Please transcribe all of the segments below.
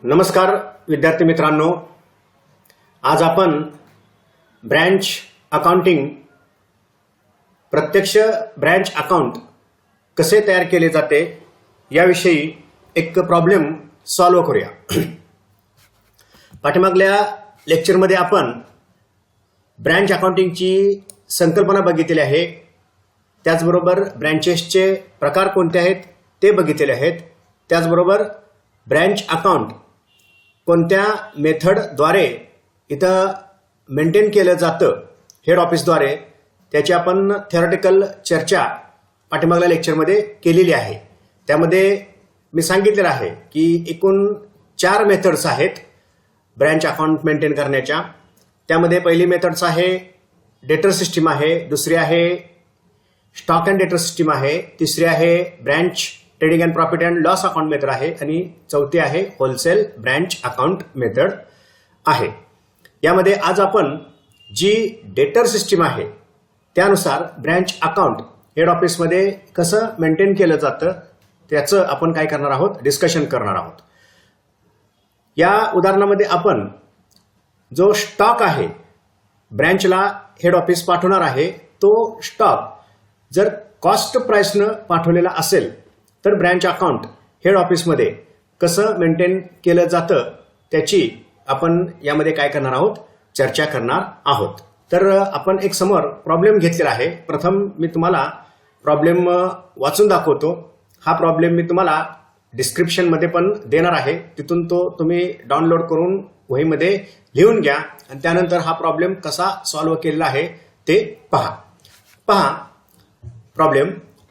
नमस्कार विद्यार्थी मित्रांनो, आज आपण ब्रँच अकाउंटिंग प्रत्यक्ष ब्रँच अकाउंट कसे तयार केले जाते याविषयी एक प्रॉब्लेम सॉल्व्ह करूया। पाठीमागल्या लेक्चरमध्ये आपण ब्रँच अकाउंटिंगची संकल्पना बघितलेली आहे, त्याचबरोबर ब्रँचेसचे प्रकार कोणते आहेत ते बघितलेले आहेत, त्याचबरोबर ब्रँच अकाउंट कोणत्या मेथडद्वारे इथं मेंटेन केलं जातं हेड ऑफिसद्वारे त्याची आपण थेरॉटिकल चर्चा पाठीमागल्या लेक्चरमध्ये केलेली आहे। त्यामध्ये मी सांगितलेलं आहे की एकूण 4 मेथड्स आहेत ब्रँच अकाउंट मेंटेन करण्याच्या। त्यामध्ये पहिली मेथड्स आहे डेटर सिस्टीम आहे, दुसरी आहे स्टॉक अँड डेटर सिस्टीम आहे, तिसरी आहे branch trading and profit and loss account method आहे आणि चौथी आहे होलसेल ब्रँच अकाउंट मेथड आहे। यामध्ये आज आपण जी डेटर सिस्टीम आहे त्यानुसार ब्रँच अकाउंट हेड ऑफिसमध्ये कसं मेंटेन केलं जातं त्याचं आपण काय करणार आहोत, डिस्कशन करणार आहोत। या उदाहरणामध्ये आपण जो स्टॉक आहे ब्रँचला हेड ऑफिस पाठवणार आहे तो स्टॉक जर कॉस्ट प्राइसनं पाठवलेला असेल तर ब्रँच अकाउंट हेड ऑफिसमध्ये कसं मेंटेन केलं जातं त्याची आपण यामध्ये काय करणार आहोत, चर्चा करणार आहोत। तर आपण एक समोर प्रॉब्लेम घेतलेला आहे। प्रथम मी तुम्हाला प्रॉब्लेम वाचून दाखवतो। हा प्रॉब्लेम मी तुम्हाला डिस्क्रिप्शनमध्ये पण देणार आहे, तिथून तो तुम्ही डाउनलोड करून वहीमध्ये लिहून घ्या आणि त्यानंतर हा प्रॉब्लेम कसा सॉल्व्ह केलेला आहे ते पहा। Problem,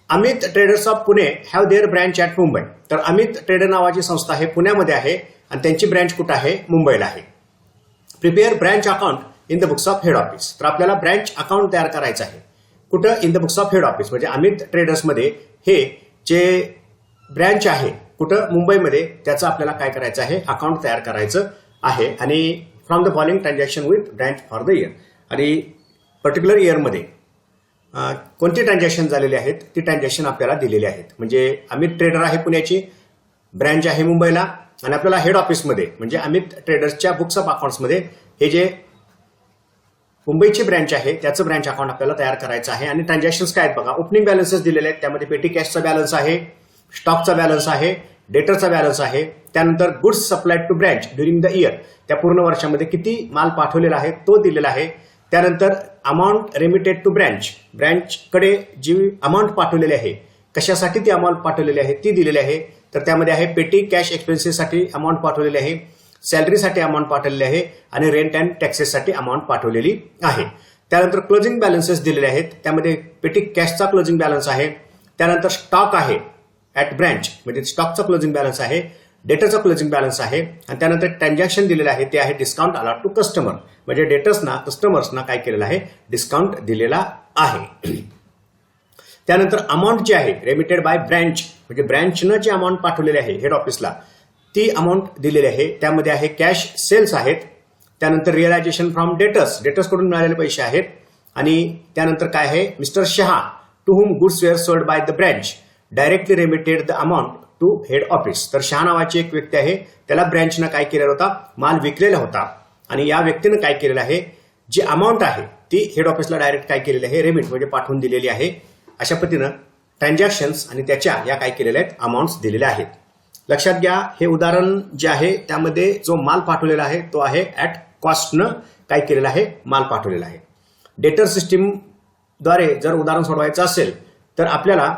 Amit traders of Pune have there branch at Mumbai. तर अमित ट्रेडर नावाची संस्था आहे पुण्यामध्ये आहे आणि त्यांची ब्रँच कुठं आहे, मुंबईला आहे। Prepare branch account in the books of head office. तर आपल्याला ब्रँच अकाउंट तयार करायचं आहे कुठं, in the books of head office म्हणजे अमित ट्रेडर्समध्ये हे जे ब्रँच आहे कुठं, मुंबईमध्ये, त्याचं आपल्याला काय करायचं आहे, अकाउंट तयार करायचं आहे। आणि from the following transaction with branch for the year, आणि पर्टिक्युलर इयरमध्ये कोणती ट्रान्झॅक्शन झालेली आहेत ती ट्रान्झॅक्शन आपल्याला दिलेली आहेत। म्हणजे अमित ट्रेडर आहे पुण्याची, ब्रँच आहे मुंबईला आणि आपल्याला हेड ऑफिसमध्ये म्हणजे अमित ट्रेडर्सच्या बुक्स ऑफ अकाउंट्समध्ये हे जे मुंबईची ब्रँच आहे त्याचं ब्रँच अकाउंट आपल्याला तयार करायचं आहे। आणि ट्रान्झॅक्शन्स काय आहेत बघा, ओपनिंग बॅलन्सेस दिलेले आहेत, त्यामध्ये पेटी कॅशचा बॅलन्स आहे, स्टॉकचा बॅलन्स आहे, डेटरचा बॅलन्स आहे, त्यानंतर goods supplied to branch during the year, त्या पूर्ण वर्षामध्ये किती माल पाठवलेला आहे तो दिलेला आहे। त्यानंतर अमाऊंट रेमिटेड टू ब्रँचकडे जी अमाऊंट पाठवलेली आहे, कशासाठी ती अमाऊंट पाठवलेली आहे ती दिलेली आहे। तर त्यामध्ये आहे पेटी कॅश एक्सपेन्सेससाठी अमाऊंट पाठवलेली आहे, सॅलरीसाठी अमाऊंट पाठवलेली आहे आणि रेंट अँड टॅक्सेससाठी अमाऊंट पाठवलेली आहे। त्यानंतर क्लोजिंग बॅलन्सेस दिलेले आहेत, त्यामध्ये पेटी कॅशचा क्लोजिंग बॅलन्स आहे, त्यानंतर स्टॉक आहे ॲट ब्रँच म्हणजे स्टॉकचा क्लोजिंग बॅलन्स आहे, डेटरचा क्लोजिंग बॅलन्स आहे आणि त्यानंतर ट्रान्झॅक्शन दिलेलं आहे ते आहे डिस्काउंट अलॉट टू कस्टमर म्हणजे डेटर्सना कस्टमर्सना काय केलेलं आहे, डिस्काउंट दिलेला आहे। त्यानंतर अमाऊंट जी आहे रेमिटेड बाय ब्रँच म्हणजे ब्रँचनं जी अमाऊंट पाठवलेली आहे हेड ऑफिसला ती अमाऊंट दिलेली आहे, त्यामध्ये आहे कॅश सेल्स आहेत, त्यानंतर रिअलायझेशन फ्रॉम डेटर्सकडून मिळालेले पैसे आहेत आणि त्यानंतर काय आहे, mister Shah to whom goods were sold by the branch directly remitted the amount to head office. तर शहा नावाची एक व्यक्ती आहे, त्याला ब्रँचनं काय केलेला होता, माल विकलेला होता आणि या व्यक्तीनं काय केलेलं आहे, जी अमाऊंट आहे ती हेड ऑफिसला डायरेक्ट काय केलेली आहे, रेमिट म्हणजे पाठवून दिलेली आहे। अशा पद्धतीनं ट्रान्झॅक्शन्स आणि त्याच्या या काय केलेल्या आहेत, अमाऊंट्स दिलेल्या आहेत। लक्षात घ्या, हे उदाहरण जे आहे त्यामध्ये जो माल पाठवलेला आहे तो आहे ॲट कॉस्टनं काय केलेला आहे, माल पाठवलेला आहे। डेटर सिस्टीमद्वारे जर उदाहरण सोडवायचं असेल तर आपल्याला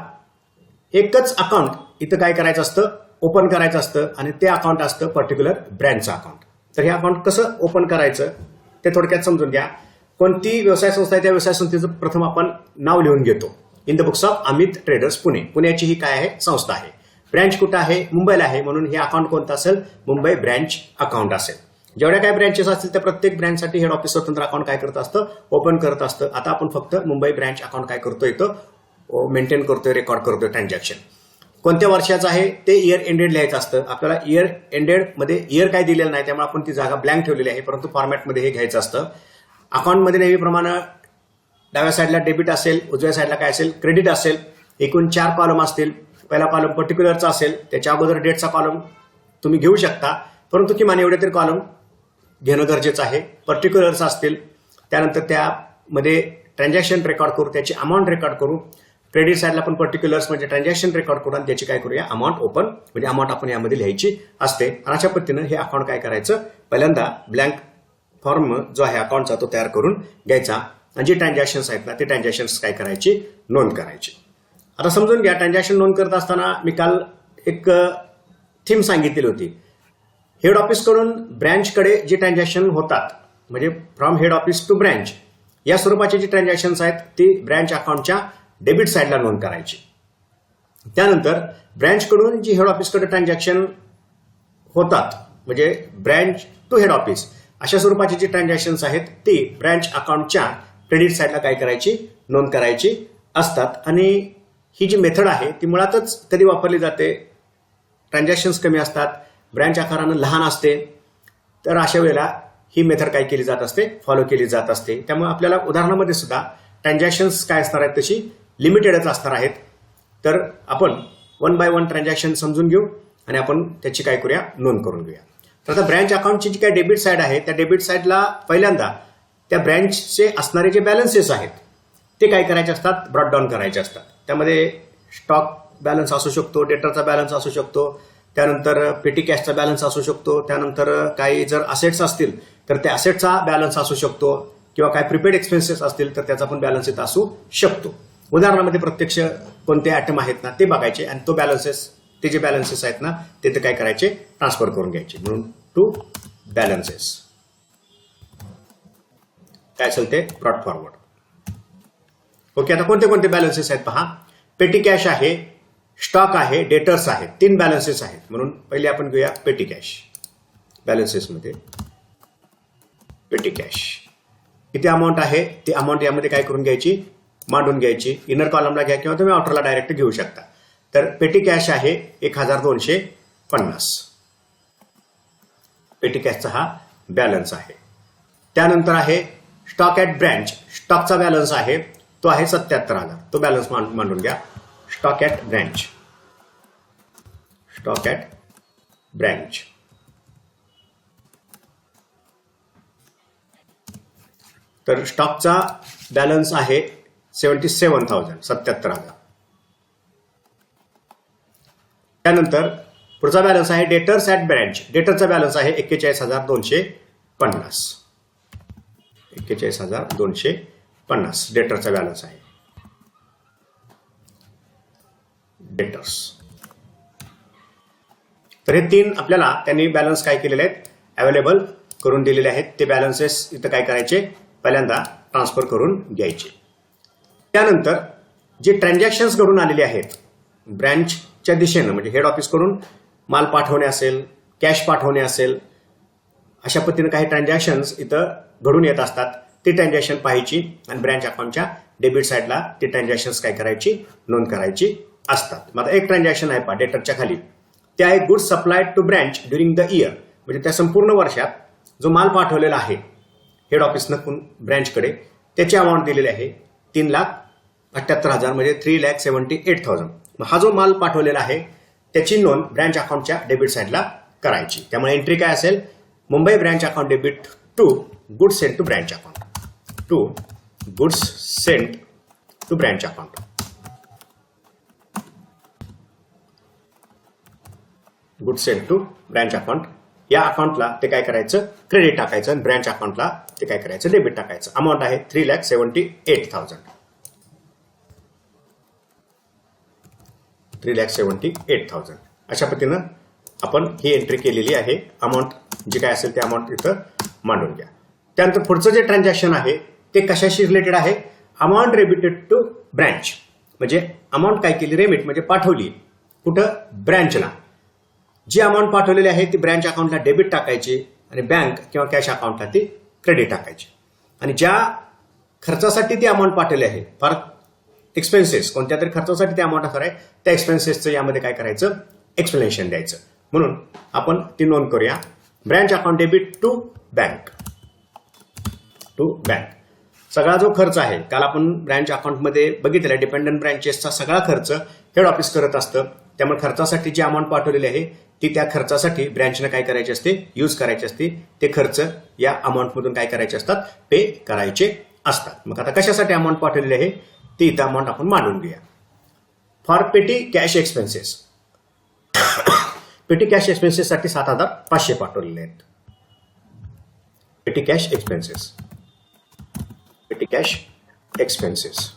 एकच अकाउंट इथं काय करायचं असतं, ओपन करायचं असतं आणि ते अकाउंट असतं पर्टिक्युलर ब्रँचचं अकाउंट। तर हे अकाउंट कसं ओपन करायचं ते थोडक्यात समजून घ्या। कोणती व्यवसाय संस्था आहे त्या व्यवसाय संस्थेचं प्रथम आपण नाव लिहून घेतो, in the books of Amit traders Pune, पुण्याची ही काय आहे, संस्था आहे। ब्रँच कुठं आहे, मुंबईला आहे, म्हणून हे अकाउंट कोणतं असेल, मुंबई ब्रँच अकाउंट असेल। जेवढ्या काय ब्रँचेस असतील त्या प्रत्येक ब्रँचसाठी हेड ऑफिस स्वतंत्र अकाउंट काय करत असतं, ओपन करत असतं। आता आपण फक्त मुंबई ब्रँच अकाउंट काय करतोय, इथं मेंटेन करतोय, रेकॉर्ड करतोय ट्रान्झॅक्शन। कोणत्या वर्षाचं आहे ते इयर एंडेड लिहायचं असतं आपल्याला। इयर एंडेड मध्ये इयर काय दिलेलं नाही त्यामुळे आपण ती जागा ब्लँक ठेवलेली आहे, परंतु फॉर्मॅटमध्ये हे घ्यायचं असतं। अकाउंटमध्ये नेहमीप्रमाणे डाव्या साईडला डेबिट असेल, उजव्या साईडला काय असेल, क्रेडिट असेल। एकूण 4 कॉलम असतील, पहिला कॉलम पर्टिक्युलरचा असेल, त्याच्या अगोदर डेटचा कॉलम तुम्ही घेऊ शकता, परंतु किमान एवढे तरी कॉलम घेणं गरजेचं आहे. पर्टिक्युलर्स असतील, त्यानंतर त्यामध्ये ट्रान्झॅक्शन रेकॉर्ड करू, त्याची अमाऊंट रेकॉर्ड करू. क्रेडिट साईडला पण पर्टिक्युलर्स म्हणजे ट्रान्झॅक्शन रेकॉर्ड करू आणि त्याची काय करूया, अमाऊंट ओपन म्हणजे अमाऊंट आपण यामध्ये लिहायची असते. आणि अशा पद्धतीनं हे अकाउंट काय करायचं, पहिल्यांदा ब्लँक फॉर्म जो आहे अकाउंटचा तो तयार करून घ्यायचा आणि जे ट्रान्झॅक्शन्स आहेत ना ते ट्रान्झॅक्शन्स काय करायची, नोंद करायची. आता समजून घ्या, ट्रान्झॅक्शन नोंद करत असताना मी काल एक थीम सांगितलेली होती. हेड ऑफिसकडून ब्रँचकडे जे ट्रान्झॅक्शन होतात म्हणजे from head office to branch या स्वरूपाचे जे ट्रान्झॅक्शन्स आहेत ती ब्रँच अकाउंटच्या डेबिट साईडला नोंद करायची. त्यानंतर ब्रँचकडून जी हेड ऑफिसकडे ट्रान्झॅक्शन होतात म्हणजे ब्रँच टू हेड ऑफिस अशा स्वरूपाची जी ट्रान्झॅक्शन्स आहेत ती ब्रँच अकाउंटच्या क्रेडिट साईडला काय करायची, नोंद करायची असतात. आणि ही जी मेथड आहे ती मुळातच कधी वापरली जाते, ट्रान्झॅक्शन्स कमी असतात, ब्रँच आकारानं लहान असते, तर अशा वेळेला ही मेथड काय केली जात असते, फॉलो केली जात असते. त्यामुळे आपल्याला उदाहरणामध्ये सुद्धा ट्रान्झॅक्शन्स काय असणार आहेत तशी लिमिटेडच असणार आहेत. तर आपण 1 बाय 1 ट्रान्झॅक्शन समजून घेऊ आणि आपण त्याची काय करूया, नोंद करून घेऊया. तर आता ब्रँच अकाउंटची जी काय डेबिट साईड आहे त्या डेबिट साईडला पहिल्यांदा त्या ब्रँचचे असणारे जे बॅलन्सेस आहेत ते काय करायचे असतात, ब्रॉट डाऊन करायचे असतात. त्यामध्ये स्टॉक बॅलन्स असू शकतो, डेटरचा बॅलन्स असू शकतो, त्यानंतर पेटी कॅशचा बॅलन्स असू शकतो, त्यानंतर काही जर असेट्स असतील तर त्या असेटचा बॅलन्स असू शकतो किंवा काय प्रिपेड एक्सपेन्सेस असतील तर त्याचा पण बॅलन्स इथं असू शकतो. उदाहरणामध्ये प्रत्यक्ष कोणते आयटम आहेत ना ते बघायचे आणि तो बॅलन्सेस ते जे बॅलन्सेस आहेत ना ते काय करायचे, ट्रान्सफर करून घ्यायचे. म्हणून टू बॅलन्सेस काय असेल ते ब्रॉट फॉरवर्ड. ओके, आता कोणते कोणते बॅलन्सेस आहेत पहा. पेटी कॅश आहे, स्टॉक आहे, डेटर्स आहेत, 3 बॅलन्सेस आहेत. म्हणून पहिले आपण घेऊया पेटी कॅश. बॅलन्सेसमध्ये पेटी कॅश किती अमाऊंट आहे ती अमाऊंट यामध्ये काय करून घ्यायची, मांडून घ्यायची. इनर कॉलमला घ्या किंवा तुम्ही आउटरला डायरेक्ट घेऊ शकता. तर पेटी कॅश आहे 1250. पेटी कॅशचा हा बॅलन्स आहे. त्यानंतर आहे स्टॉक ॲट ब्रँच. स्टॉकचा बॅलन्स आहे तो आहे 77,000. तो बॅलन्स मांडून घ्या. Stock at branch, stock at branch. तर स्टॉकचा बॅलन्स आहे 77,000, 77,000. त्यानंतर पुढचा बॅलन्स आहे डेटर्स ॲट ब्रँच. डेटरचा बॅलन्स आहे 41,250. 41,250 डेटरचा बॅलन्स आहे. डेटर्स. तर हे 3 आपल्याला त्यांनी बॅलन्स काय केलेले आहेत, अवेलेबल करून दिलेले आहेत. ते बॅलन्सेस इथं काय करायचे, पहिल्यांदा ट्रान्सफर करून घ्यायचे. त्यानंतर जे ट्रान्झॅक्शन्स घडून आलेले आहेत ब्रँचच्या दिशेनं म्हणजे हेड ऑफिसकडून माल पाठवणे असेल, कॅश पाठवणे असेल, अशा पद्धतीनं काही ट्रान्झॅक्शन्स इथं घडून येत असतात. ती ट्रान्झॅक्शन पाहायची आणि ब्रँच अकाउंटच्या डेबिट साईडला ती ट्रान्झॅक्शन्स काय करायची, नोंद करायची असतात. मग एक ट्रान्झॅक्शन आहे पहा डेटरच्या खाली, ते आहे goods supplied to branch during the year. म्हणजे त्या संपूर्ण वर्षात जो माल पाठवलेला आहे हेड ऑफिसनं ब्रँचकडे त्याची अमाऊंट दिलेली आहे 3,78,000 म्हणजे 3,78,000. हा जो माल पाठवलेला आहे त्याची नोंद ब्रँच अकाउंटच्या डेबिट साईडला करायची. त्यामुळे एंट्री काय असेल, Mumbai branch account debit to goods sent to branch account, to goods sent to branch account. Goods sent to branch account. या अकाउंटला ते काय करायचं, क्रेडिट टाकायचं आणि ब्रँच अकाउंटला ते काय करायचं, डेबिट टाकायचं. अमाऊंट आहे 3,78,000. 3,78,000 अशा पद्धतीनं आपण ही एंट्री केलेली आहे. अमाऊंट जी काय असेल ते अमाऊंट इथं मांडून घ्या. त्यानंतर पुढचं जे ट्रान्झॅक्शन आहे ते कशाशी रिलेटेड आहे, अमाऊंट रेमिटेड टू ब्रँच. म्हणजे अमाऊंट काय केली, रेमिट म्हणजे पाठवली कुठं, ब्रँचला. जी अमाऊंट पाठवलेली आहे ती ब्रँच अकाउंटला डेबिट टाकायची आणि बँक किंवा कॅश अकाउंटला ती क्रेडिट टाकायची. आणि ज्या खर्चासाठी ती अमाऊंट पाठवली आहे, फॉर एक्सपेन्सेस, कोणत्या तरी खर्चासाठी ती अमाऊंट असणार आहे, त्या एक्सपेन्सेसचं यामध्ये काय करायचं, एक्सप्लेनेशन द्यायचं. म्हणून आपण ती नोंद करूया. Branch account debit to bank, to bank. सगळा जो खर्च आहे काल आपण ब्रँच अकाउंटमध्ये बघितलेला डिपेंडंट ब्रँचेसचा सगळा खर्च हेड ऑफिस करत असतं. त्यामुळे खर्चासाठी जी अमाऊंट पाठवलेली आहे ती त्या खर्चासाठी ब्रँचनं काय करायचे असते, यूज करायचे असते. ते खर्च या अमाऊंटमधून काय करायचे असतात, पे करायचे असतात. मग आता कशासाठी अमाऊंट पाठवलेली आहे ती इथं अमाऊंट आपण मांडून घेऊया. फॉर पेटी कॅश एक्सपेन्सेस, पेटी कॅश एक्सपेन्सेससाठी 7,500 पाठवलेले आहेत. पेटी कॅश एक्सपेन्सेस, पेटी कॅश एक्सपेन्सेस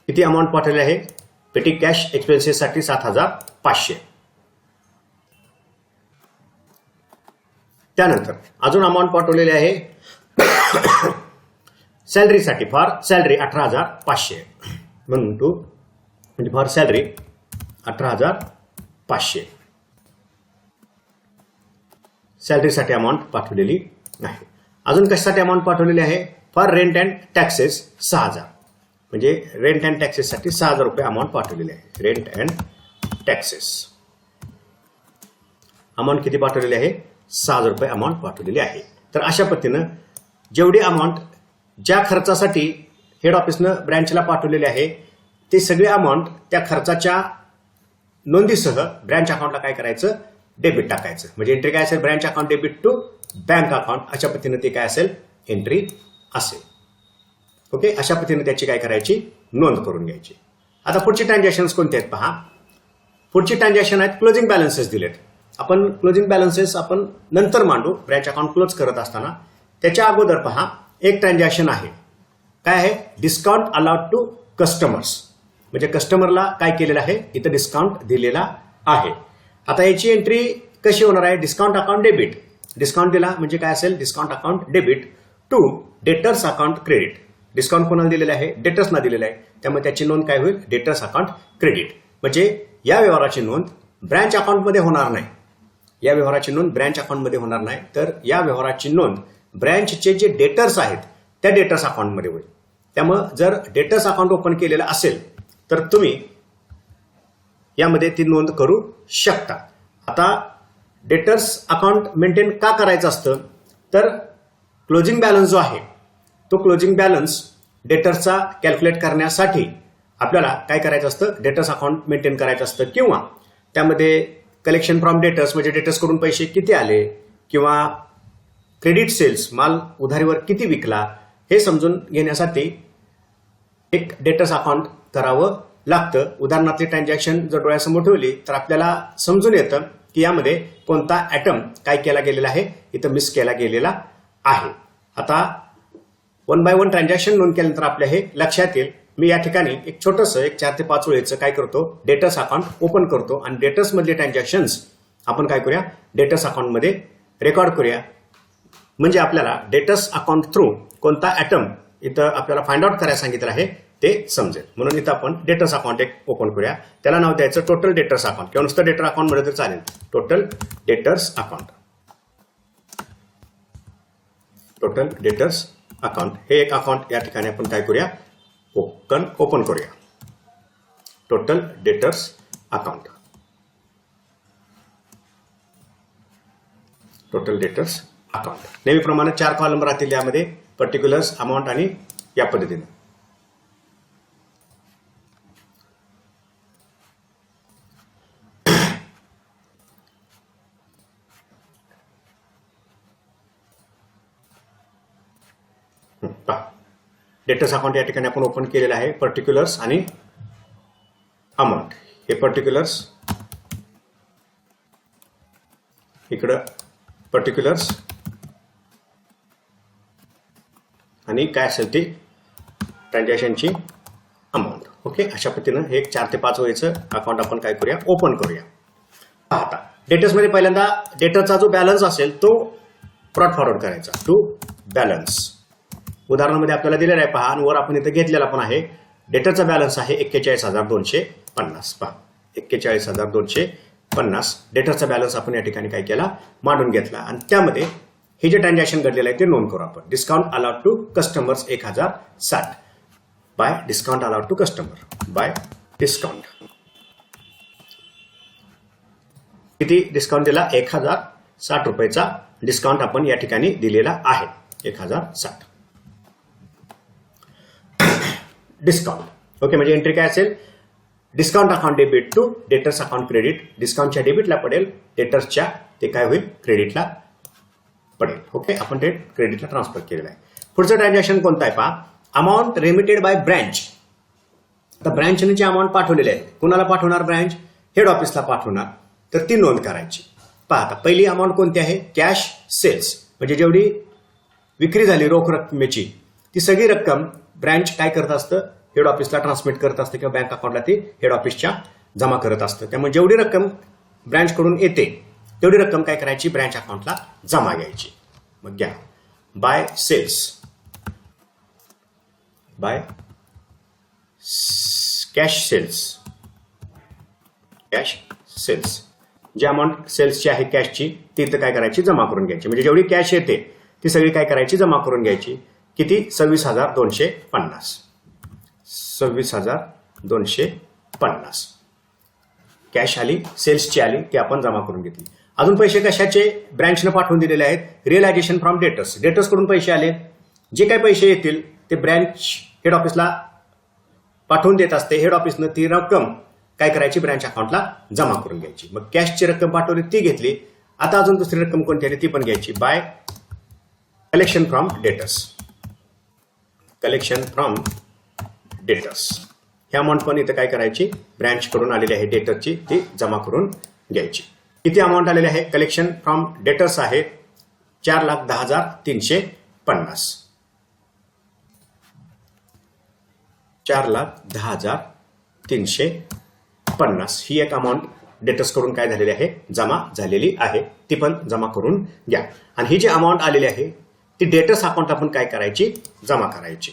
किती अमाऊंट पाठवले आहे, पेटी कॅश एक्सपेन्सेससाठी 7,500. त्यानंतर अजून अमाऊंट पाठवलेली आहे सॅलरीसाठी. फॉर सॅलरी 18,500 म्हणून टू म्हणजे फॉर सॅलरी 18,500 सॅलरीसाठी अमाऊंट पाठवलेली नाही. अजून कशासाठी अमाऊंट पाठवलेली आहे, फॉर रेंट अँड टॅक्सेस 6,000 म्हणजे रेंट अँड टॅक्सेससाठी 6,000 रुपये अमाऊंट पाठवलेली आहे. रेंट अँड टॅक्सेस अमाऊंट किती पाठवलेली आहे, 6,000 रुपये अमाऊंट पाठवलेली आहे. तर अशा पद्धतीनं जेवढी अमाऊंट ज्या खर्चासाठी हेड ऑफिसनं ब्रँचला पाठवलेले आहे ते सगळे अमाऊंट त्या खर्चाच्या नोंदीसह ब्रँच अकाउंटला काय करायचं, डेबिट टाकायचं. म्हणजे एंट्री काय असेल, branch account debit to bank account. अशा पद्धतीने ते काय असेल, एंट्री असेल. ओके, अशा पद्धतीने त्याची काय करायची, नोंद करून घ्यायची. आता पुढची ट्रान्झॅक्शन्स कोणते आहेत पहा. पुढची ट्रान्झॅक्शन आहेत क्लोजिंग बॅलन्सेस दिलेत. आपण क्लोजिंग बॅलन्सेस आपण नंतर मांडू ब्रँच अकाउंट क्लोज करत असताना. त्याच्या अगोदर पहा एक ट्रान्झॅक्शन आहे, काय आहे, डिस्काउंट अलाउड टू कस्टमर्स. म्हणजे कस्टमरला काय केलेलं आहे, इथं डिस्काउंट दिलेला आहे. आता याची एंट्री कशी होणार आहे, डिस्काउंट अकाउंट डेबिट. डिस्काउंट दिला म्हणजे काय असेल, discount account debit to debtors account credit. Discount कोणाला दिलेलं आहे, डेटर्सना दिलेलं आहे. त्यामुळे त्याची नोंद काय होईल, डेटर्स अकाउंट क्रेडिट. म्हणजे या व्यवहाराची नोंद ब्रँच अकाउंटमध्ये होणार नाही. या व्यवहाराची नोंद ब्रँच अकाउंटमध्ये होणार नाही, तर या व्यवहाराची नोंद ब्रँचचे जे डेटर्स आहेत त्या डेटर्स अकाउंटमध्ये होईल. त्यामुळे जर डेटर्स अकाउंट ओपन केलेलं असेल तर तुम्ही यामध्ये ती नोंद करू शकता. आता डेटर्स अकाउंट मेंटेन का करायचं असतं, तर क्लोजिंग बॅलन्स जो आहे तो क्लोजिंग बॅलन्स डेटर्सचा कॅल्क्युलेट करण्यासाठी आपल्याला काय करायचं असतं, डेटर्स अकाउंट मेंटेन करायचं असतं. किंवा त्यामध्ये कलेक्शन फ्रॉम डेटर्स म्हणजे डेटर्सकडून पैसे किती आले किंवा क्रेडिट सेल्स माल उधारीवर किती विकला हे समजून घेण्यासाठी एक डेटर्स अकाउंट करावं लागतं. उदाहरणार्थ ट्रान्झॅक्शन जर डोळ्यासमोर ठेवली तर आपल्याला समजून येतं की यामध्ये कोणता ॲटम काय केला गेलेला आहे, इथं मिस केला गेलेला आहे. आता 1 by 1 ट्रान्झॅक्शन नोंद केल्यानंतर आपल्या हे लक्षात येईल. मी या ठिकाणी एक छोटंसं 4 ते 5 वेळेचं काय करतो, डेटर्स अकाउंट ओपन करतो आणि डेटर्स मधले ट्रान्झॅक्शन्स आपण काय करूया, डेटर्स अकाउंटमध्ये रेकॉर्ड करूया. म्हणजे आपल्याला डेटर्स अकाउंट थ्रू कोणता ॲटम इथं आपल्याला फाइंड आउट करायला सांगितलं आहे ते समजेल. म्हणून इथं आपण डेटर्स अकाउंट एक ओपन करूया. त्याला नाव द्यायचं टोटल डेटर्स अकाउंट किंवा नुसतं डेटर अकाउंट मध्ये तर चालेल. Total debtors account, total debtors account हे एक अकाउंट या ठिकाणी आपण काय करूया, ओपन करूया. Total debtors account, total debtors account. नेहमीप्रमाणे 4 कॉलम राहतील यामध्ये, पर्टिक्युलर्स, अमाऊंट आणि या पद्धतीने. डेटर्स अकाउंट या ठिकाणी आपण ओपन केलेलं आहे. पर्टिक्युलर्स आणि अमाऊंट, हे पर्टिक्युलर्स, इकडं पर्टिक्युलर्स आणि काय असेल ती ट्रान्झॅक्शनची अमाऊंट. ओके, अशा पद्धतीनं हे 4 ते 5 वेळेचं अकाउंट आपण काय करूया, ओपन करूया. आता डेटर्समध्ये पहिल्यांदा डेटरचा जो बॅलन्स असेल तो ब्रॉट फॉरवर्ड करायचा टू बॅलन्स. उदाहरणामध्ये आपल्याला दिलेला आहे पहा, आणि वर आपण इथं घेतलेला पण आहे. डेटरचा बॅलन्स आहे 41,250. पहा 41,250 डेटरचा बॅलन्स आपण या ठिकाणी काय केला, मांडून घेतला. आणि त्यामध्ये हे जे ट्रान्झॅक्शन घडलेलं आहे ते नोंद करू आपण. Discount allowed to customers 1,060 by discount allowed to customer by discount. किती डिस्काउंट दिला, 1,060 रुपयेचा डिस्काउंट आपण या ठिकाणी दिलेला आहे. 1,060 डिस्काउंट. ओके, म्हणजे एंट्री काय असेल, discount account debit to debtors account credit. डिस्काउंटच्या डेबिटला पडेल, डेटर्सच्या ते काय होईल क्रेडिटला पडेल. ओके, आपण ते क्रेडिटला ट्रान्सफर केलेलं आहे. पुढचं ट्रान्झॅक्शन कोणतं आहे पहा, अमाऊंट रेमिटेड बाय ब्रँच. आता ब्रँचने जे अमाऊंट पाठवलेले आहे, कुणाला पाठवणार ब्रँच, हेड ऑफिसला पाठवणार, तर ती नोंद करायची. पहा आता पहिली अमाऊंट कोणती आहे, कॅश सेल्स, म्हणजे जेवढी विक्री झाली रोख रकमेची ती सगळी रक्कम ब्रँच काय करत असतं, हेड ऑफिसला ट्रान्समिट करत असतं किंवा बँक अकाउंटला ती हेड ऑफिसच्या जमा करत असतं. त्यामुळे जेवढी रक्कम ब्रँचकडून येते तेवढी रक्कम काय करायची, ब्रँच अकाउंटला जमा घ्यायची. मग घ्या, by sales, by cash sales, cash sales, जी अमाऊंट सेल्सची आहे कॅशची ती इथं काय करायची, जमा करून घ्यायची. म्हणजे जेवढी कॅश येते ती सगळी काय करायची, जमा करून घ्यायची. किती, 26,250, 26,250 कॅश आली, सेल्सची आली, ती आपण जमा करून घेतली. अजून पैसे कशाचे, ब्रँचनं पाठवून दिलेले आहेत, रिअलायझेशन फ्रॉम डेटर्स. डेटर्सकडून पैसे आले, जे काही पैसे येतील ते ब्रँच हेड ऑफिसला पाठवून देत असते. हेड ऑफिसनं ती रक्कम काय करायची, ब्रँच अकाउंटला जमा करून घ्यायची. मग कॅशची रक्कम पाठवली ती घेतली. आता अजून दुसरी रक्कम कोणती आली ती पण घ्यायची, by collection from debtors, collection from debtors. ही अमाऊंट पण इथं काय करायची, ब्रँच कडून आलेली आहे डेटरची ती जमा करून घ्यायची. किती अमाऊंट आलेली आहे, कलेक्शन फ्रॉम डेटर्स आहे 4,10,350, 4,10,350 ही एक अमाऊंट डेटर्स कडून काय झालेली आहे, जमा झालेली आहे. ती पण जमा करून घ्या. आणि ही जी अमाऊंट आलेली आहे ती डेटर्स अकाउंट आपण काय करायची, जमा करायची.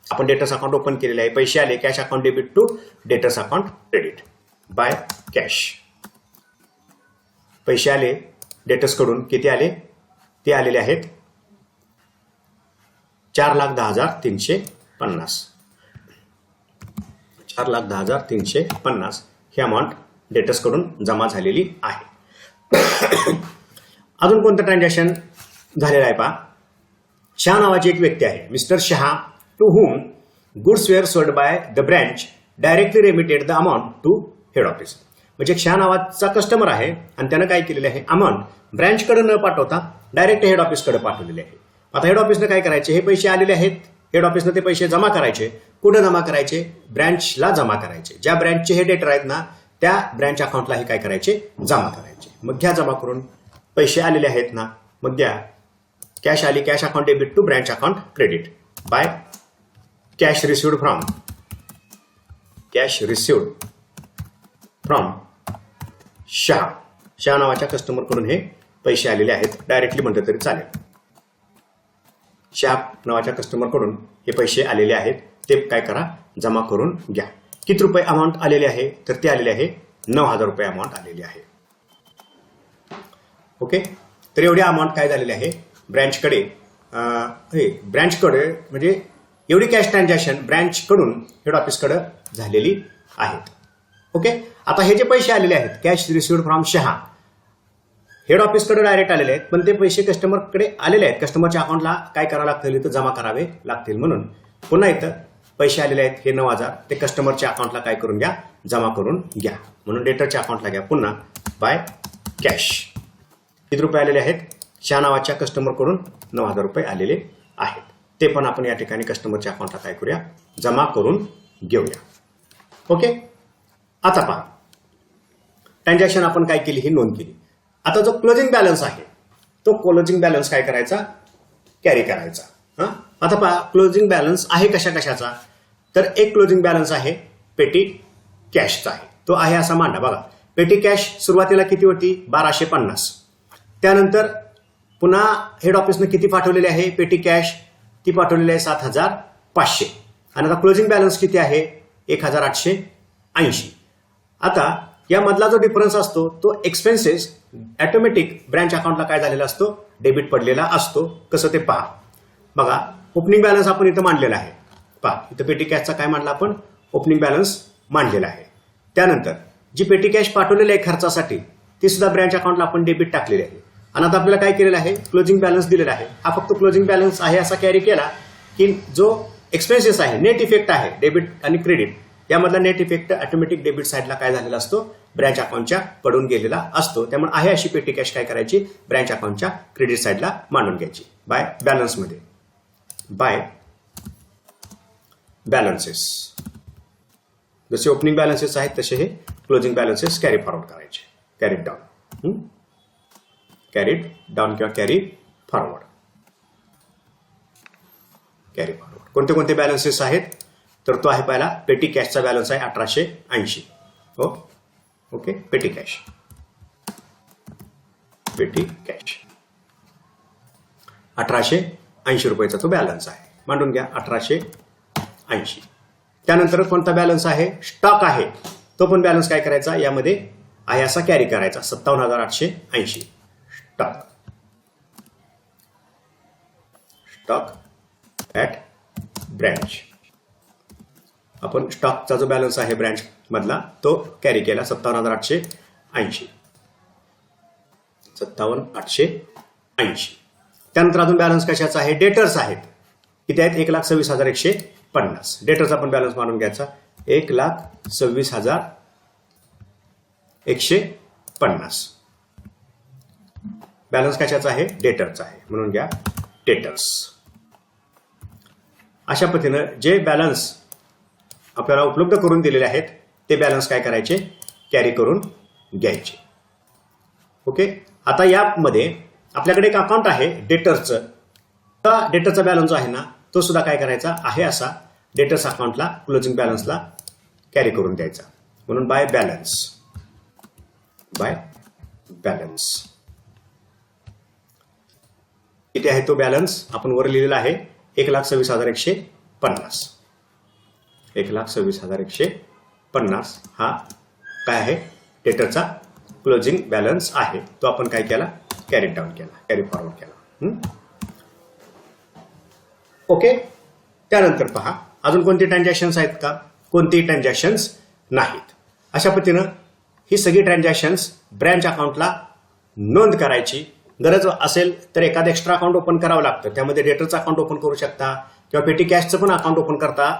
आपण डेटर्स अकाउंट ओपन केलेले आहे, पैसे आले, cash account debit to debtors account credit, by cash. पैसे आले डेटर्स कडून, किती आले, ते आलेले आहेत 4,10,350, 4,10,350 ही अमाऊंट डेटर्स कडून जमा झालेली आहे. अजून कोणतं ट्रान्झॅक्शन झालेलं आहे पहा, शहा नावाची एक व्यक्ती आहे, mister Shah, to whom goods were sold by the branch directly remitted the amount to head office. म्हणजे शहा नावाचा कस्टमर आहे आणि त्यानं काय केलेलं आहे, अमाऊंट ब्रँचकडे न पाठवता डायरेक्ट हेड ऑफिसकडे पाठवलेले आहे. आता हेड ऑफिसनं काय करायचे, हे पैसे आलेले आहेत, हेड ऑफिसनं ते पैसे जमा करायचे. कुठे जमा करायचे, ब्रँचला जमा करायचे. ज्या ब्रँचचे हे डेटर आहेत ना त्या ब्रँच अकाउंटला हे काय करायचे, जमा करायचे. मग घ्या जमा करून, पैसे आलेले आहेत ना, मग द्या, कॅश आली, cash account debit to branch account credit, by cash received from, cash received from Shah. Shah नावाच्या कस्टमर कडून हे पैसे आलेले आहेत, डायरेक्टली म्हटलं तरी चालेल. शहा नावाच्या कस्टमर कडून हे पैसे आलेले आहेत, ते काय करा, जमा करून घ्या. किती रुपये अमाऊंट आलेले आहे, तर ते आलेले आहे 9,000 रुपये अमाऊंट आलेली आहे. ओके, तर एवढी अमाऊंट काय झालेली आहे, ब्रँचकडे म्हणजे एवढी कॅश ट्रान्झॅक्शन ब्रँचकडून हेड ऑफिसकडे झालेली आहेत. ओके, आता हे जे पैसे आलेले आहेत, cash received from Shah, head ऑफिसकडे डायरेक्ट आलेले आहेत, पण ते पैसे कस्टमरकडे आलेले आहेत. कस्टमरच्या अकाउंटला काय करावं लागतील, इथं जमा करावे लागतील. म्हणून पुन्हा इथं पैसे आलेले आहेत हे 9,000, ते कस्टमरच्या अकाउंटला काय करून घ्या, जमा करून घ्या. म्हणून डेटरच्या अकाउंटला घ्या पुन्हा, बाय कॅश. किती रुपये आलेले आहेत, शहा नावाच्या कस्टमरकडून 9,000 रुपये आलेले आहेत, ते पण आपण या ठिकाणी कस्टमरच्या अकाउंटला काय करूया, जमा करून घेऊया. ओके, आता पहा, ट्रान्झॅक्शन आपण काय केली, ही नोंद केली. आता जो क्लोजिंग बॅलन्स आहे तो क्लोजिंग बॅलन्स काय करायचा, कॅरी करायचा. आता पहा, क्लोजिंग बॅलन्स आहे कशा कशाचा, तर एक क्लोजिंग बॅलन्स आहे पेटी कॅशचा आहे, तो आहे असा मांडा. बघा, पेटी कॅश सुरुवातीला किती होती, 1,250. त्यानंतर पुन्हा हेड ऑफिसनं किती पाठवलेले आहे, पेटी कॅश ती पाठवलेली आहे 7,500. आणि आता क्लोजिंग बॅलन्स किती आहे, 1,880. आता यामधला जो डिफरन्स असतो तो एक्सपेन्सेस ऑटोमॅटिक ब्रँच अकाउंटला काय झालेला असतो, डेबिट पडलेला असतो. कसं ते पहा. बघा, ओपनिंग बॅलन्स आपण इथं मांडलेला आहे. पहा, इथं पेटी कॅशचा काय मांडला आपण, ओपनिंग बॅलन्स मांडलेला आहे. त्यानंतर जी पेटी कॅश पाठवलेली आहे खर्चासाठी ती सुद्धा ब्रँच अकाउंटला आपण डेबिट टाकलेली आहे. आणि आता आपल्याला काय केलेलं आहे, क्लोजिंग बॅलन्स दिलेला आहे. हा फक्त क्लोजिंग बॅलन्स आहे असा कॅरी केला की जो एक्सपेन्सेस आहे, नेट इफेक्ट आहे डेबिट आणि क्रेडिट, यामधला नेट इफेक्ट ऑटोमॅटिक डेबिट साईडला काय झालेला असतो, ब्रँच अकाउंटच्या पडून गेलेला असतो. त्यामुळे आहे अशी पेटी कॅश काय करायची, ब्रँच अकाउंटच्या क्रेडिट साईडला मांडून घ्यायची बाय बॅलन्समध्ये. बाय बॅलन्सेस, जसे ओपनिंग बॅलन्सेस आहेत तसे हे क्लोजिंग बॅलन्सेस कॅरी फॉरवर्ड करायचे, कॅरीड डाऊन, कॅरीड डाऊन किंवा कॅरी फॉरवर्ड. कॅरी फॉरवर्ड कोणते कोणते बॅलन्सेस आहेत, तर तो आहे पहिला पेटी कॅशचा बॅलन्स आहे 1880. हो ओके, पेटी कॅश, पेटी कॅश 1880 रुपयाचा तो बॅलन्स आहे, मांडून घ्या 1880. त्यानंतर कोणता बॅलन्स आहे, स्टॉक आहे, तो पण बॅलन्स काय करायचा, यामध्ये आहे असा कॅरी करायचा 57,880. स्टॉक, स्टॉक ॲट ब्रँच, आपण स्टॉकचा जो बॅलन्स आहे ब्रँच मधला तो कॅरी केला 57,880. 57,880. त्यानंतर अजून बॅलन्स कशाचा आहे, डेटर्स आहेत, किती आहेत, 1,26,150. डेटर्स आपण बॅलन्स मानून घ्यायचा 1,26,150. बॅलन्स कशाचा आहे, डेटरचा आहे, म्हणून घ्या डेटर्स. अशा पद्धतीनं जे बॅलन्स आपल्याला उपलब्ध करून दिलेले आहेत ते बॅलन्स काय करायचे, कॅरी करून घ्यायचे. ओके, आता यामध्ये आपल्याकडे एक अकाउंट आहे डेटर्सचं, त्या डेटरचा बॅलन्स जो आहे ना तो सुद्धा काय करायचा आहे असा डेटर्स अकाउंटला क्लोजिंग बॅलन्सला कॅरी करून द्यायचा, म्हणून बाय बॅलन्स, बाय बॅलन्स. किती आहे तो बॅलन्स, आपण वर लिहिलेला आहे 1,26,150. 1,26,150 हा काय आहे, डेटरचा क्लोजिंग बॅलन्स आहे, तो आपण काय केला, कॅरी डाऊन केला, कॅरी फॉरवर्ड केला. ओके, त्यानंतर पहा अजून कोणते ट्रान्झॅक्शन्स आहेत का, कोणतेही ट्रान्झॅक्शन्स नाहीत. अशा पद्धतीनं ही सगळी ट्रान्झॅक्शन्स ब्रँच अकाउंटला नोंद करायची. गरज असेल तर एखादं एक्स्ट्रा अकाउंट ओपन करावं लागतं, त्यामध्ये डेटरचं अकाउंट ओपन करू शकता किंवा पेटी कॅशचं पण अकाउंट ओपन करता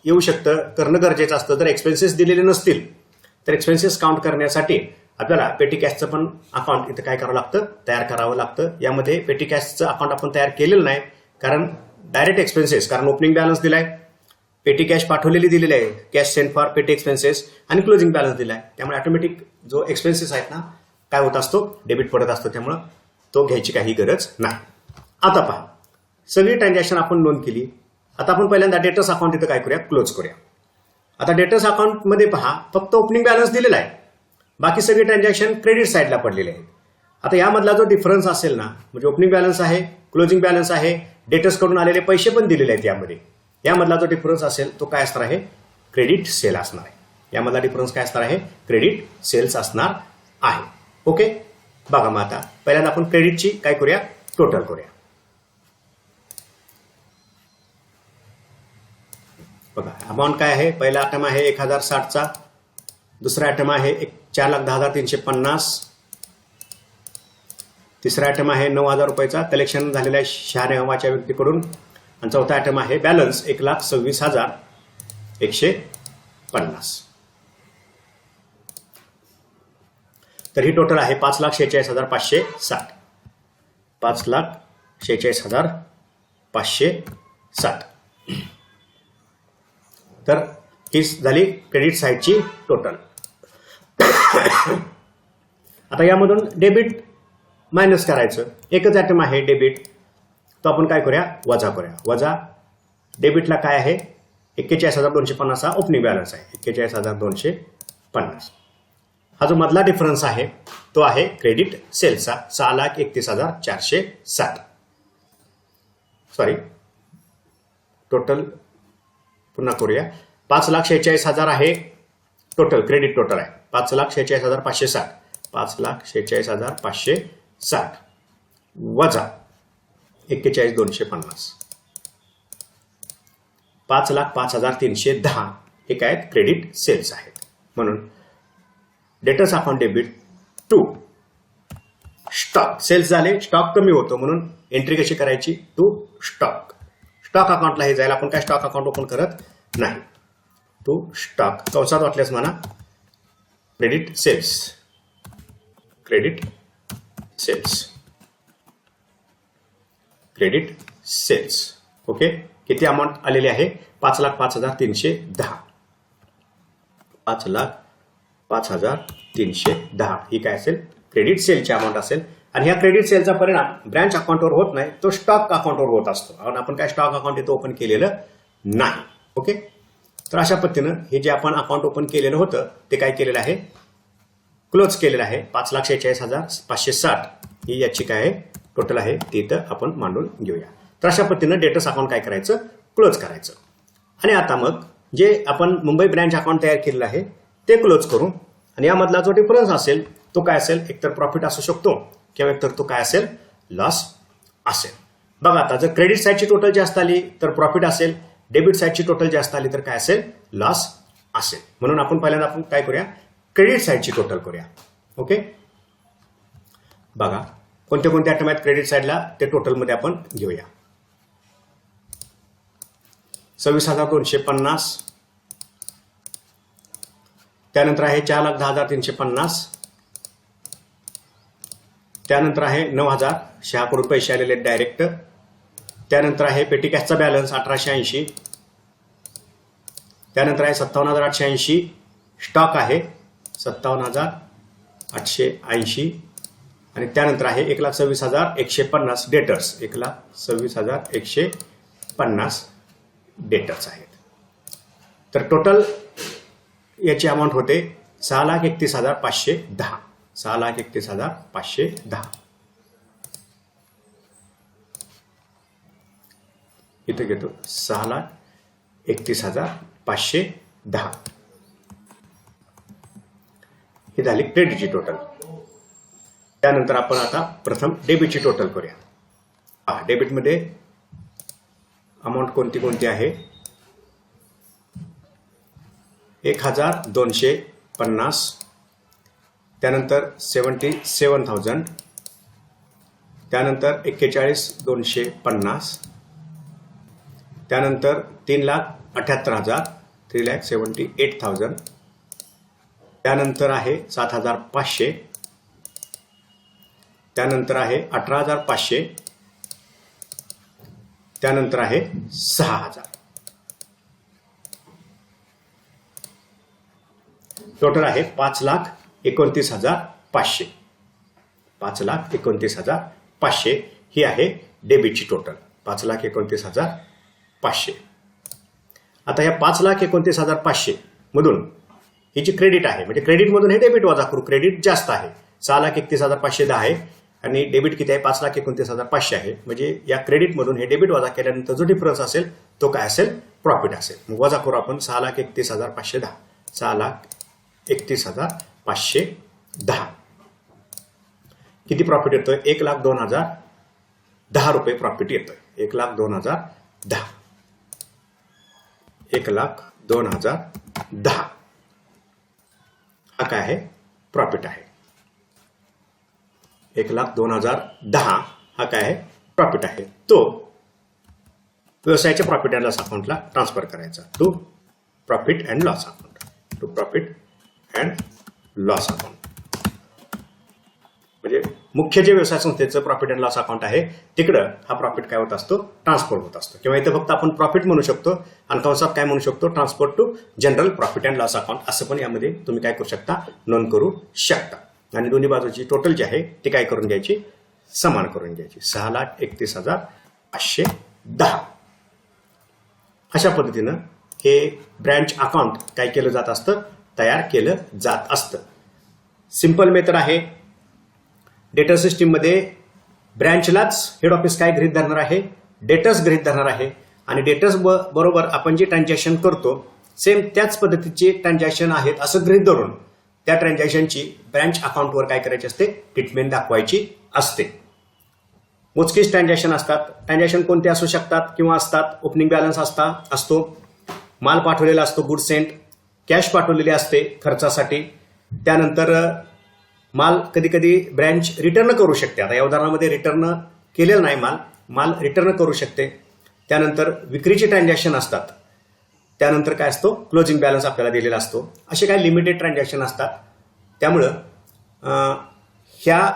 येऊ शकतं, करणं गरजेचं असतं. जर एक्सपेन्सेस दिलेले नसतील तर एक्सपेन्सेस काउंट करण्यासाठी आपल्याला पेटी कॅशचं पण अकाउंट इथं काय करावं लागतं, तयार करावं लागतं. यामध्ये पेटी कॅशचं अकाउंट आपण तयार केलेलं नाही, कारण डायरेक्ट एक्सपेन्सेस, कारण ओपनिंग बॅलन्स दिलाय, पेटी कॅश पाठवलेली दिलेली आहे, कॅश सेंड फॉर पेटी एक्सपेन्सेस, आणि क्लोजिंग बॅलन्स दिलाय. त्यामुळे ऑटोमॅटिक जो एक्सपेन्सेस आहेत ना काय होत असतो, डेबिट पडत असतो, त्यामुळं तो घ्यायची काही गरज नाही. आता पहा सगळी ट्रान्झॅक्शन आपण नोंद केली. आता आपण पहिल्यांदा डेटर्स अकाउंट इथं काय करूया, क्लोज करूया. आता डेटर्स अकाउंटमध्ये पहा फक्त ओपनिंग बॅलन्स दिलेला आहे, बाकी सगळे ट्रान्झॅक्शन क्रेडिट साईडला पडलेले आहेत. आता यामधला जो डिफरन्स असेल ना, म्हणजे ओपनिंग बॅलन्स आहे, क्लोजिंग बॅलन्स आहे, डेटर्स कडून आलेले पैसे पण दिलेले आहेत यामध्ये, यामधला जो डिफरन्स असेल तो काय असणार आहे, क्रेडिट सेल असणार आहे. यामधला डिफरन्स काय असणार आहे, क्रेडिट सेल्स असणार आहे. ओके, बघा मग आता पहिल्यांदा आपण क्रेडिटची काय करूया, टोटल करूया. बघा अमाऊंट काय आहे, पहिला आयटम आहे 1,060चा, दुसरा आयटम आहे 4,10,350, तिसरा आयटम आहे 9,000 रुपयाचा कलेक्शन झालेला आहे 96 हवाच्या व्यक्तीकडून, आणि चौथा आयटम आहे बॅलन्स 1,26,150. तर ही टोटल आहे 5,46,560. 5,46,560. तर ही झाली क्रेडिट साईडची टोटल. आता यामधून डेबिट मायनस करायचं, एकच आयटम आहे डेबिट, तो आपण काय करूया, वजा करूया. वजा डेबिटला काय आहे, 41,250 हा ओपनिंग बॅलन्स आहे, 41,250. हा जो मधला डिफरन्स आहे तो आहे क्रेडिट सेल्सचा 6,31,460. सॉरी, टोटल पुन्हा करूया, 5,46,000 आहे टोटल, क्रेडिट टोटल आहे 5,46,560. 5,46,560 वजा 41,250, 5,05,310 हे काय आहेत, क्रेडिट सेल्स आहेत. म्हणून debtors account debit to stock sales झाले, स्टॉक कमी होतो म्हणून एंट्री कशी करायची, टू स्टॉक. स्टॉक अकाउंटला हे जायला आपण काय स्टॉक अकाउंट ओपन करत नाही. टू स्टॉक, कंसात वाटल्यास म्हणा credit sales, credit sales, credit sales. Okay, किती अमाऊंट आलेली आहे? 5,05,310. 5,05,310 ही काय असेल? क्रेडिट सेलची अमाऊंट असेल. आणि ह्या क्रेडिट सेलचा परिणाम ब्रँच अकाउंटवर होत नाही, तो स्टॉक अकाउंटवर होत असतो. कारण आपण काय स्टॉक अकाउंट इथं ओपन केलेलं नाही. ओके, तर अशा पद्धतीनं हे जे आपण अकाउंट ओपन केलेलं होतं ते काय केलेलं आहे? क्लोज केलेलं आहे. 5,46,560 ही याची काय आहे टोटल आहे ती इथं आपण मांडून घेऊया. तर अशा पद्धतीनं डेटर्स अकाउंट काय करायचं? क्लोज करायचं. आणि आता मग जे आपण मुंबई ब्रँच अकाउंट तयार केलेलं आहे ते क्लोज करू. आणि यामधला जो डिफरन्स असेल तो काय असेल? एकतर प्रॉफिट असू शकतो किंवा एकतर तो काय असेल? लॉस असेल. बघा आता जर क्रेडिट साईडची टोटल जास्त आली तर प्रॉफिट असेल, डेबिट साईडची टोटल जास्त आली तर काय असेल? लॉस असेल. म्हणून आपण पहिल्यांदा आपण काय करूया? क्रेडिट साईडची टोटल करूया. ओके, बघा कोणते कोणते आयटम आहेत क्रेडिट साईडला ते टोटलमध्ये आपण घेऊया. 26,250, त्यानंतर आहे 4,10,350, त्यानंतर आहे 9,000 1,000 पैसे आलेले डायरेक्ट, त्यानंतर आहे पेटी कॅशचा बॅलन्स 1,880, त्यानंतर आहे 57,880 स्टॉक आहे 57,880 आणि त्यानंतर आहे 1,26,150 डेटर्स, 1,26,150 डेटर्स आहेत. तर टोटल याची अमाऊंट होते 6,31,510, 6,31,510. इथे घेतो 6,31,510 ही झाली क्रेडिटची टोटल. त्यानंतर आपण आता प्रथम डेबिटची टोटल करूया. डेबिटमध्ये अमाऊंट कोणती कोणती आहे? 1,250, त्यानंतर 77,000, त्यानंतर 41,250, त्यानंतर 3,78,000, 3,78,000, त्यानंतर आहे 7,500, त्यानंतर आहे 18,500, त्यानंतर आहे 6,000. टोटल आहे 5,29,500. 5,29,500 ही आहे डेबिटची टोटल. 5,29,500. आता या 5,29,500 मधून ही जी क्रेडिट आहे म्हणजे क्रेडिटमधून हे डेबिट वजा करू. क्रेडिट जास्त आहे 6,31,510 आहे आणि डेबिट किती आहे? 5,29,500 आहे. म्हणजे या क्रेडिटमधून हे डेबिट वजा केल्यानंतर जो डिफरन्स असेल तो काय असेल? प्रॉफिट असेल. मग वजा करू आपण 6,31,510. 6,31,510 किती प्रॉफिट येतोय? 1,02,010 रुपये प्रॉफिट येतोय. 1,02,010. 1,02,010 हा काय आहे? प्रॉफिट आहे. 1,02,010 हा काय आहे? प्रॉफिट आहे. तो व्यवसायाच्या प्रॉफिट अँड लॉस अकाउंटला ट्रान्सफर करायचा. To profit and loss account. To profit and loss account म्हणजे मुख्य जे व्यवसाय संस्थेचं प्रॉफिट अँड लॉस अकाउंट आहे तिकडं हा प्रॉफिट काय होत असतो? ट्रान्सफर होत असतो. किंवा इथं फक्त आपण प्रॉफिट म्हणू शकतो आणि कंसात काय म्हणू शकतो? Transfer to general profit and loss account असं पण यामध्ये तुम्ही काय करू शकता? नोंद करू शकता. आणि दोन्ही बाजूची टोटल जी आहे ती काय करून घ्यायची? समान करून घ्यायची. 6,31,510 अशा पद्धतीनं हे ब्रँच अकाउंट काय केलं जात असतं? तयार केलं जात असतं. सिंपल मेथड आहे. डेटा सिस्टीममध्ये ब्रँचलाच हेड ऑफिस काय गृहीत धरणार आहे? डेटर्स गृहीत धरणार आहे. आणि डेटर्स बरोबर आपण जे ट्रान्झॅक्शन करतो सेम त्याच पद्धतीचे ट्रान्झॅक्शन आहेत असं गृहीत धरून त्या ट्रान्झॅक्शनची ब्रँच अकाउंटवर काय करायची असते? ट्रीटमेंट दाखवायची असते. मोजकीच ट्रान्झॅक्शन असतात. ट्रान्झॅक्शन कोणते असू शकतात किंवा असतात? ओपनिंग बॅलन्स असतो, माल पाठवलेला असतो, गुड सेंट, कॅश पाठवलेली असते खर्चासाठी, त्यानंतर माल कधी कधी ब्रँच रिटर्न करू शकते. आता या उदाहरणामध्ये रिटर्न केलेलं नाही माल रिटर्न करू शकते. त्यानंतर विक्रीचे ट्रान्झॅक्शन असतात. त्यानंतर काय असतो, क्लोजिंग बॅलन्स आपल्याला दिलेला असतो. असे काही लिमिटेड ट्रान्झॅक्शन असतात. त्यामुळं ह्या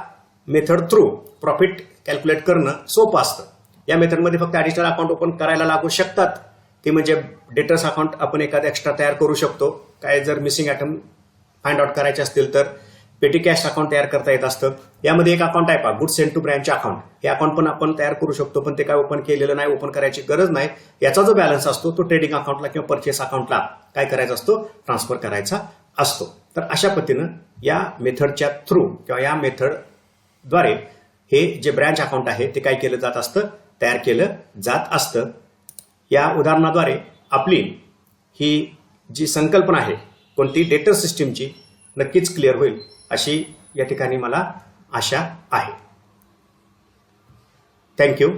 मेथड थ्रू प्रॉफिट कॅल्क्युलेट करणं सोपं असतं. या मेथडमध्ये फक्त ॲडिशनल अकाउंट ओपन करायला लागू शकतात. ते म्हणजे डेटर्स अकाउंट आपण एखादं एक्स्ट्रा तयार करू शकतो. काय जर मिसिंग आयटम फाइंड आउट करायचे असतील तर पेटी कॅश अकाउंट तयार करता येत असतं. यामध्ये एक अकाउंट आहे पहा, good send to branch account. हे अकाउंट पण आपण तयार करू शकतो, पण ते काय ओपन केलेलं नाही, ओपन करायची गरज नाही. याचा जो बॅलन्स असतो तो ट्रेडिंग अकाउंटला किंवा परचेस अकाउंटला काय करायचा असतो, ट्रान्सफर करायचा असतो. तर अशा पद्धतीनं या मेथडच्या थ्रू किंवा या मेथडद्वारे हे जे ब्रँच अकाउंट आहे ते काय केलं जात असतं, तयार केलं जात असतं. या उदाहरणाद्वारे आपली ही जी संकल्पना आहे कोणती डेटर सिस्टीमची नक्कीच क्लिअर होईल अशी या ठिकाणी मला आशा आहे. थँक्यू.